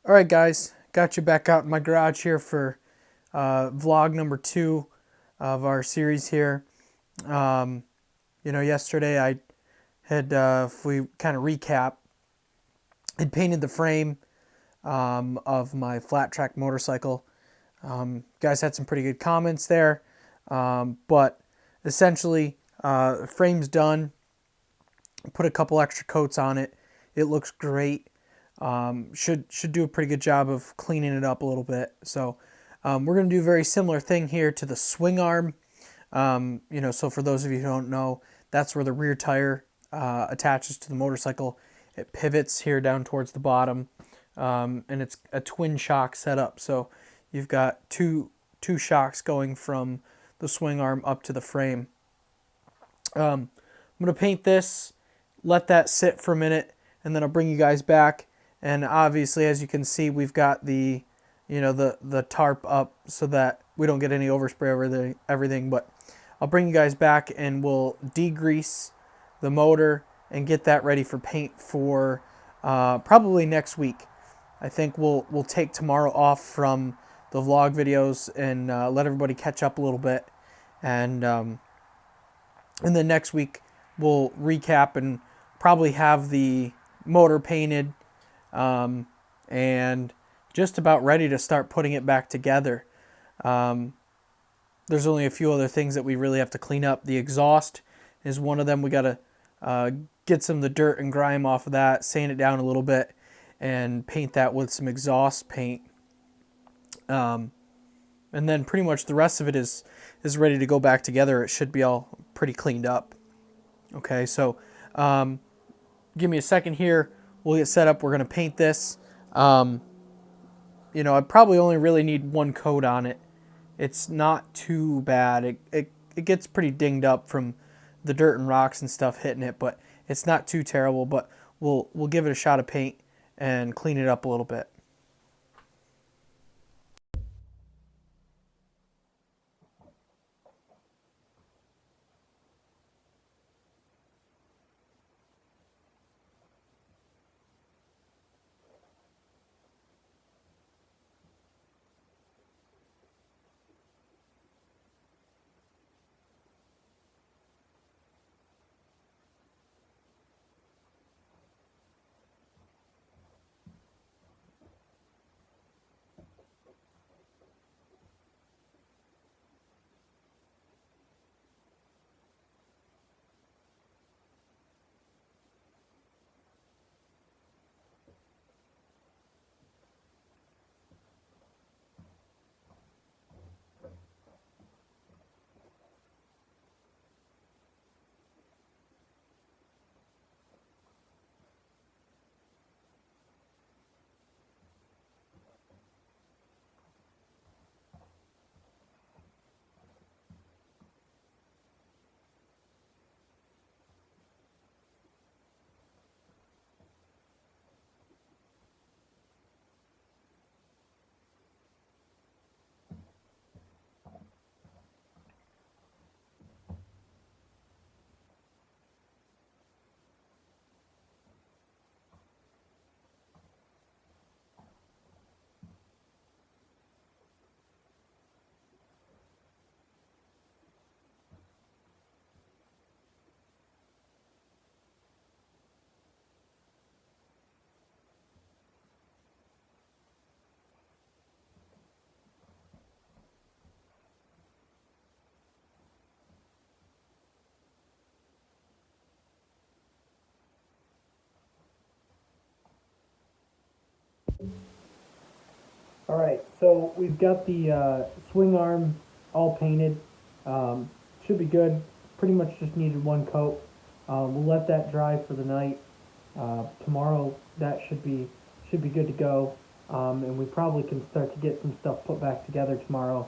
All right, guys, got you back out in my garage here for vlog number 2 of our series here. Um, yesterday I had, if we kind of recap, had painted the frame of my flat track motorcycle. Guys had some pretty good comments there, but essentially, frame's done. Put a couple extra coats on it. It looks great. Should do a pretty good job of cleaning it up a little bit. So we're going to do a very similar thing here to the swing arm. So for those of you who don't know, that's where the rear tire attaches to the motorcycle. It pivots here down towards the bottom, and it's a twin shock setup. So you've got two shocks going from the swing arm up to the frame. I'm going to paint this, let that sit for a minute, and then I'll bring you guys back. And obviously, as you can see, we've got the tarp up so that we don't get any overspray over everything. But I'll bring you guys back and we'll degrease the motor and get that ready for paint for probably next week. I think we'll take tomorrow off from the vlog videos and let everybody catch up a little bit, and then next week we'll recap and probably have the motor painted and just about ready to start putting it back together. There's only a few other things that we really have to clean up. The exhaust is one of them. We got to get some of the dirt and grime off of that, sand it down a little bit, and paint that with some exhaust paint. And then pretty much the rest of it is ready to go back together. It should be all pretty cleaned up. Okay, so give me a second here. We'll get set up. We're going to paint this. I probably only really need one coat on it. It's not too bad. It gets pretty dinged up from the dirt and rocks and stuff hitting it, but it's not too terrible. But we'll give it a shot of paint and clean it up a little bit. All right, so we've got the swing arm all painted. Should be good. Pretty much just needed one coat. We'll let that dry for the night. Tomorrow that should be good to go, and we probably can start to get some stuff put back together tomorrow.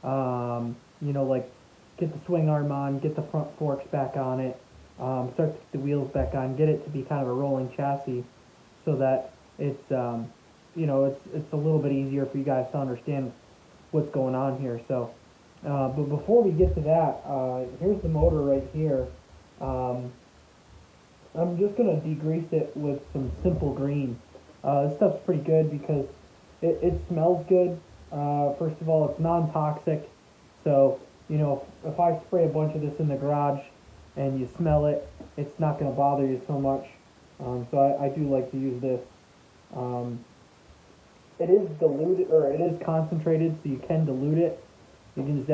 Like get the swing arm on, get the front forks back on it, start to get the wheels back on, get it to be kind of a rolling chassis, so that it's it's a little bit easier for you guys to understand what's going on here. So, but before we get to that, here's the motor right here. I'm just gonna degrease it with some simple green. This stuff's pretty good because it smells good. First of all, it's non-toxic, so if I spray a bunch of this in the garage and you smell it, it's not going to bother you so much. So I do like to use this. Um, it is diluted, or it is concentrated, so you can dilute it. You can just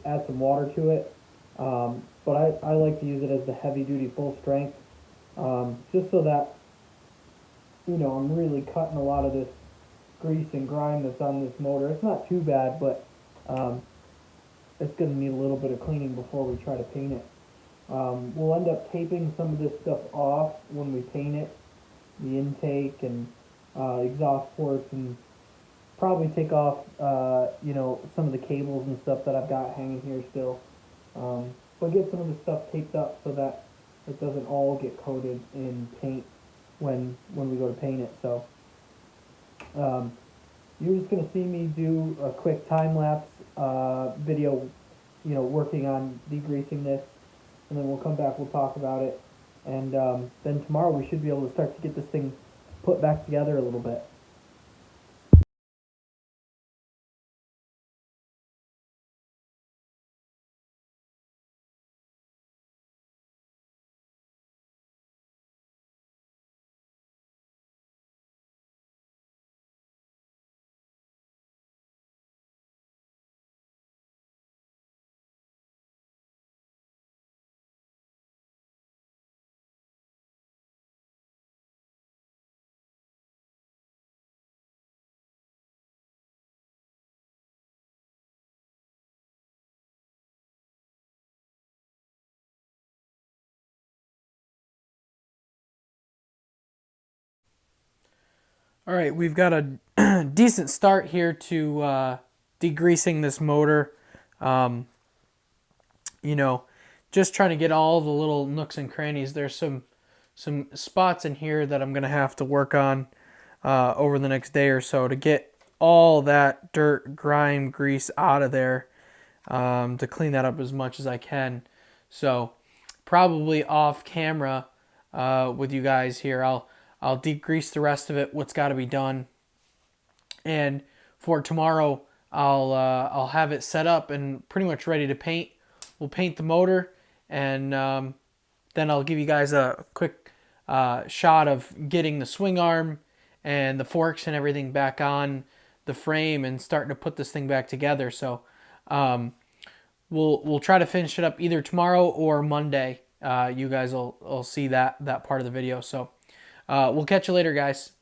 add some water to it. But I like to use it as the heavy duty full strength, just so that I'm really cutting a lot of this grease and grime that's on this motor. It's not too bad, but um, it's going to need a little bit of cleaning before we try to paint it. We'll end up taping some of this stuff off when we paint it, the intake and exhaust ports, and probably take off some of the cables and stuff that I've got hanging here still. But get some of the stuff taped up so that it doesn't all get coated in paint when we go to paint it. So um, you're just gonna see me do a quick time lapse video, working on degreasing this, and then we'll come back. We'll talk about it, and then tomorrow we should be able to start to get this thing put back together a little bit. All right, we've got a decent start here to degreasing this motor. Um, you know, just trying to get all the little nooks and crannies. There's some spots in here that I'm gonna have to work on over the next day or so to get all that dirt, grime, grease out of there, to clean that up as much as I can. So probably off camera with you guys here, I'll degrease the rest of it, what's got to be done, and for tomorrow I'll have it set up and pretty much ready to paint. We'll paint the motor, and then I'll give you guys a quick shot of getting the swing arm and the forks and everything back on the frame and starting to put this thing back together. So we'll try to finish it up either tomorrow or Monday. You guys will see that part of the video. So we'll catch you later, guys.